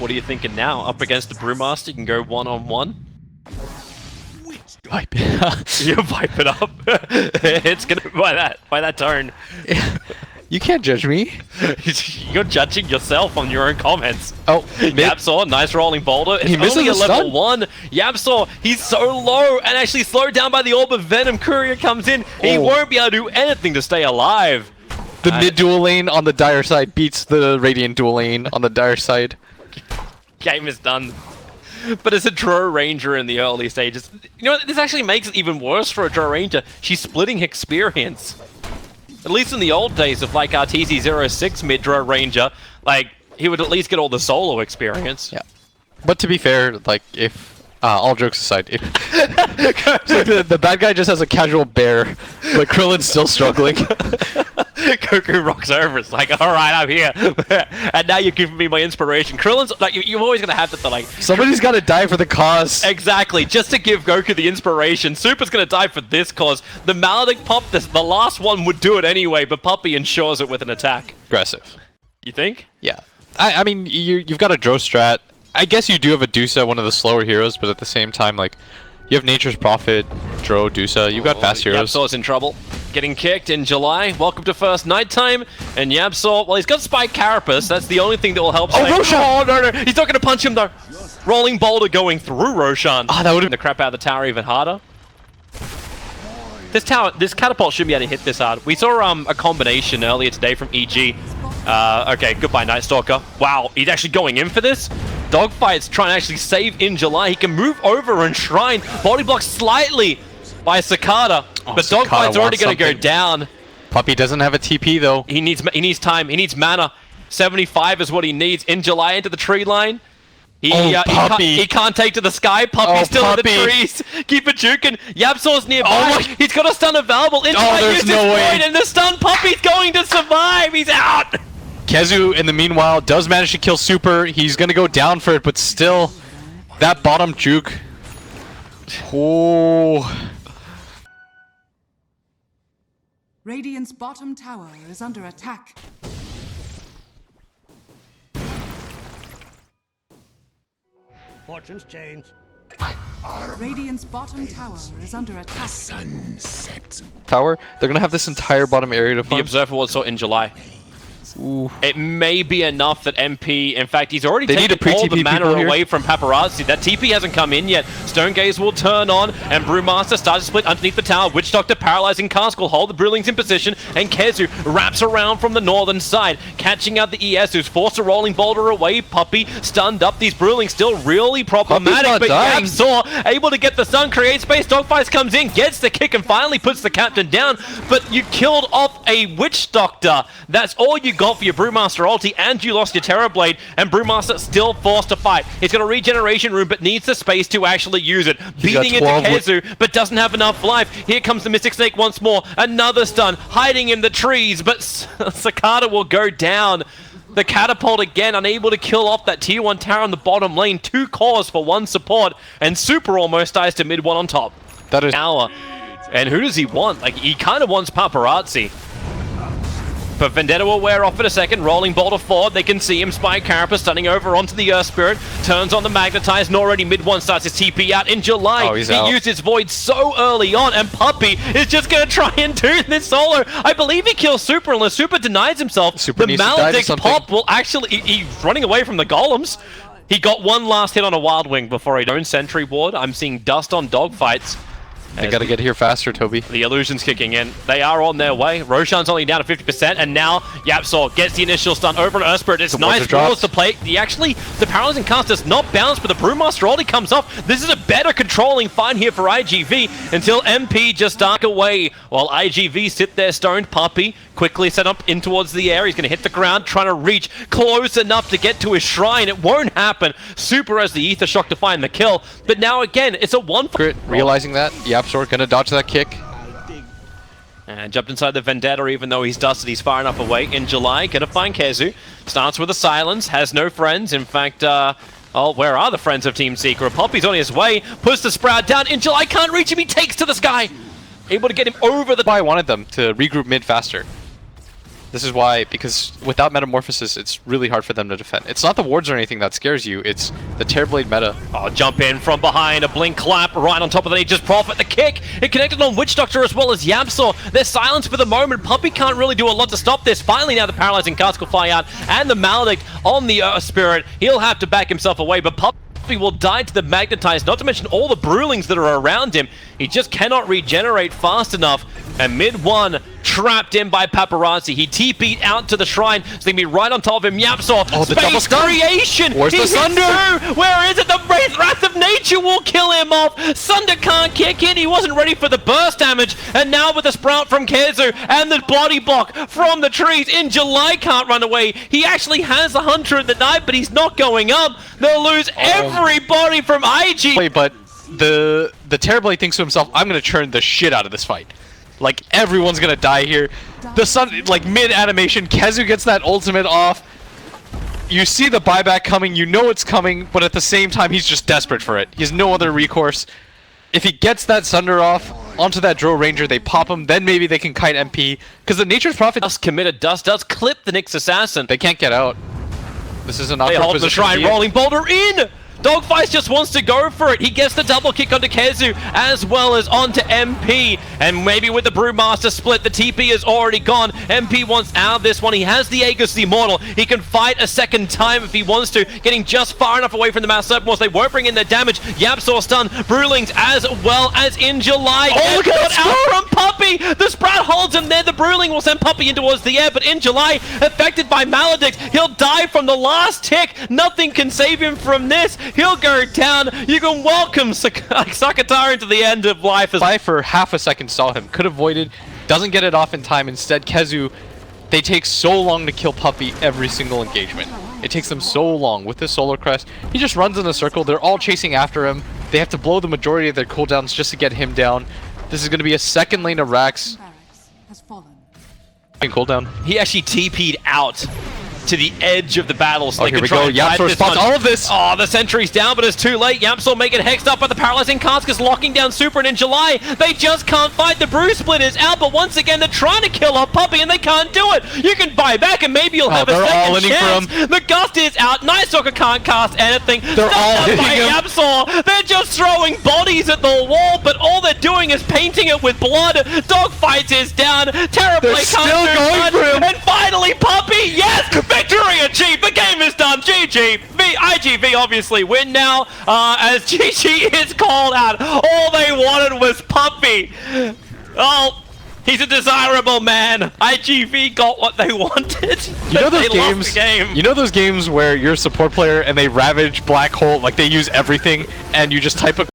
What are you thinking now? Up against the Brewmaster, you can go one-on-one. Wipe it up. You wipe it up. It's gonna by that tone. You can't judge me. You're judging yourself on your own comments. Oh, Yapsaw, nice rolling boulder. It's He misses only a the level stun. 1. Yapsaw, he's so low and actually slowed down by the orb of Venom. Courier comes in. He won't be able to do anything to stay alive. The mid dual lane on the Dire side beats the Radiant dual lane on the Dire side. Game is done. But as a draw ranger in the early stages, you know what, this actually makes it even worse for a draw ranger. She's splitting experience. At least in the old days of like our TZ06 mid draw ranger, like he would at least get all the solo experience. Yeah. But to be fair, like if all jokes aside, if the bad guy just has a casual bear, but Krillin's still struggling. Goku rocks over. It's like, all right, I'm here, and now you're giving me my inspiration. Krillin's like, you're always gonna have to like. Somebody's got to die for the cause. Exactly, just to give Goku the inspiration. Super's gonna die for this cause. The Maledict pop, the last one would do it anyway, but Puppey ensures it with an attack. Aggressive. You think? Yeah. I mean, you've got a Dro strat. I guess you do have a Dusa, one of the slower heroes, but at the same time, like, you have Nature's Prophet, Dro, Dusa. You've got fast heroes. Yapsaw's in trouble. Getting kicked in July. Welcome to first nighttime. And Yapsaw, well, he's got Spike Carapace. That's the only thing that will help. Oh, Roshan! Oh, no. He's not going to punch him, though. Rolling boulder going through Roshan. Ah, that would have the crap out of the tower even harder. This catapult shouldn't be able to hit this hard. We saw a combination earlier today from iG. Okay, goodbye, Night Stalker. Wow, he's actually going in for this. Dogfight's trying to actually save in July. He can move over and Shrine. Body blocked slightly by Cicada. But Dogfight's already going to go down. Puppey doesn't have a TP, though. He needs time. He needs mana. 75 is what he needs. In July into the tree line. He can't take to the sky. Puppey's still in the trees. Keep it juking. Yapsaw's nearby. He's got a stun available. There's no way. And the stun Puppey's going to survive. He's out. Kezu, in the meanwhile, does manage to kill Super. He's going to go down for it, but still, that bottom juke. Oh. Radiant's bottom tower is under attack. Fortunes change. Radiant's bottom tower is under attack. Sunset. Tower, they're going to have this entire bottom area to farm. The Observer was saw in July. Ooh. It may be enough that MP, in fact, he's already They taken need a all the pre-TP mana people here. away from Paparazzi. That TP hasn't come in yet. Stonegaze will turn on, and Brewmaster starts to split underneath the tower. Witch Doctor paralyzing Cask will hold the Brewlings in position, and Kezu wraps around from the northern side, catching out the ES, who's forced a rolling boulder away. Puppey stunned up. These Brewlings still really problematic, but Yapsaw able to get the stun, create space. Dogfights comes in, gets the kick, and finally puts the captain down. But you killed off a Witch Doctor. That's all you got for your Brewmaster ulti, and you lost your Terrorblade, and Brewmaster still forced to fight. He's got a regeneration room, but needs the space to actually use it. Beating into Kezu, but doesn't have enough life. Here comes the Mystic Snake once more. Another stun, hiding in the trees, but Cicada will go down. The catapult again, unable to kill off that tier 1 tower in the bottom lane. 2 cores for 1 support, and Super almost dies to mid 1 on top. That is Tower. And who does he want? Like, he kind of wants Paparazzi. But Vendetta will wear off in a second. Rolling boulder forward. They can see him. Spike Carapace stunning over onto the Earth Spirit. Turns on the Magnetize. And already mid 1 starts his TP out in July. Oh, he's he out. used his Void so early on. And Puppey is just going to try and do this solo. I believe he kills Super unless Super denies himself. Super the needs to die to Maledict something. pop will actually... He's running away from the golems. He got one last hit on a Wild Wing before he own Sentry Ward. I'm seeing dust on Dogfights. They gotta get here faster, Toby. The illusion's kicking in. They are on their way. Roshan's only down to 50%, and now Yapsaw gets the initial stun over an Earth Spirit. It's nice balls to play. The Paralyzing Cast does not bounce, but the Brewmaster already comes off. This is a better controlling fight here for iG.V until MP just dark away. While iG.V sit there stoned. Puppey quickly set up in towards the air. He's going to hit the ground, trying to reach close enough to get to his shrine. It won't happen. Super has the Ether Shock to find the kill, but now again, it's a 1 for... Realizing that, Yapsaw gonna dodge that kick. And jumped inside the Vendetta, even though he's dusted, he's far enough away. In July, gonna find Kezu. Starts with a silence, has no friends. In fact, oh, where are the friends of Team Secret? Poppy's on his way, puts the Sprout down. In July, can't reach him, he takes to the sky. Able to get him over the... I wanted them to regroup mid faster. This is why, because without Metamorphosis, it's really hard for them to defend. It's not the wards or anything that scares you, it's the Terrorblade meta. Oh, jump in from behind, a blink clap right on top of the Nature's Prophet. The kick, it connected on Witch Doctor as well as Yamsor. They're silenced for the moment. Puppey can't really do a lot to stop this. Finally now the Paralyzing Cask will fly out, and the Maledict on the Spirit. He'll have to back himself away, but Puppey will die to the Magnetize, not to mention all the Brewlings that are around him. He just cannot regenerate fast enough, and mid one trapped in by Paparazzi. He TP'd out to the shrine, so they can be right on top of him. Yapsor, oh, the double space stun. creation! Where's He the hits Sunder? through. Where is it? The Wrath of Nature will kill him off. Sunder can't kick in. He wasn't ready for the burst damage, and now with the Sprout from Kezu and the body block from the trees, in July can't run away. He actually has a Hunter in the night, but he's not going up. They'll lose everybody from IG. Wait, but the Terrorblade thinks to himself, I'm gonna churn the shit out of this fight. Like, everyone's gonna die here. The Sun, like, mid-animation, Kezu gets that ultimate off. You see the buyback coming, you know it's coming, but at the same time, he's just desperate for it. He has no other recourse. If he gets that Sunder off onto that Drow Ranger, they pop him, then maybe they can kite MP. Because the Nature's Prophet... Dust committed. Dust does clip the Nyx Assassin. They can't get out. This is an They awkward hold the position to shrine, be in. rolling boulder in! Dogfight just wants to go for it. He gets the double kick onto Kezu as well as onto MP. And maybe with the Brewmaster split, the TP is already gone. MP wants out of this one. He has the Aegis the Immortal. He can fight a second time if he wants to, getting just far enough away from the Mass Serpent. They won't bring in their damage. Yapsor stun, Brewlings as well as in July. Oh, look at that out from Puppey! The Sprout holds him there. The Brewling will send Puppey in towards the air, but in July, affected by Maledict, he'll die from the last tick. Nothing can save him from this. He'll go down. You can welcome Sakatara into the end of life. I for half a second saw him, could have avoided, doesn't get it off in time. Instead, Kezu, they take so long to kill Puppey every single engagement. It takes them so long. With this Solar Crest, he just runs in a circle. They're all chasing after him. They have to blow the majority of their cooldowns just to get him down. This is going to be a second lane of Rax. Barracks has fallen. Cooldown. He actually TP'd out to the edge of the battle, so Oh, they here could we try go. and fight Yapsor this spots one. all of this. Oh, the sentry's down, but it's too late. Yapsor make it hexed up by the Paralyzing Cask is locking down Super, and in July, they just can't fight. The Brew Split is out, but once again, they're trying to kill off Puppey, and they can't do it. You can buy back, and maybe you'll have a they're all second inning chance. The Gust is out. Night Stalker can't cast anything. They're all Stunned hitting by him. Yapsor. They're just throwing bodies at the wall, but all they're doing is painting it with blood. Dogfight is down. Terrorblade They're can't still do going much. for him. And finally, Puppey, yes! Victory achieved! The game is done! GG! iG.V obviously win now, as GG is called out. All they wanted was Puppey. Oh, he's a desirable man. iG.V got what they wanted. You know those They lost games? the game. You know those games where you're a support player and they ravage Black Hole, like they use everything, and you just type a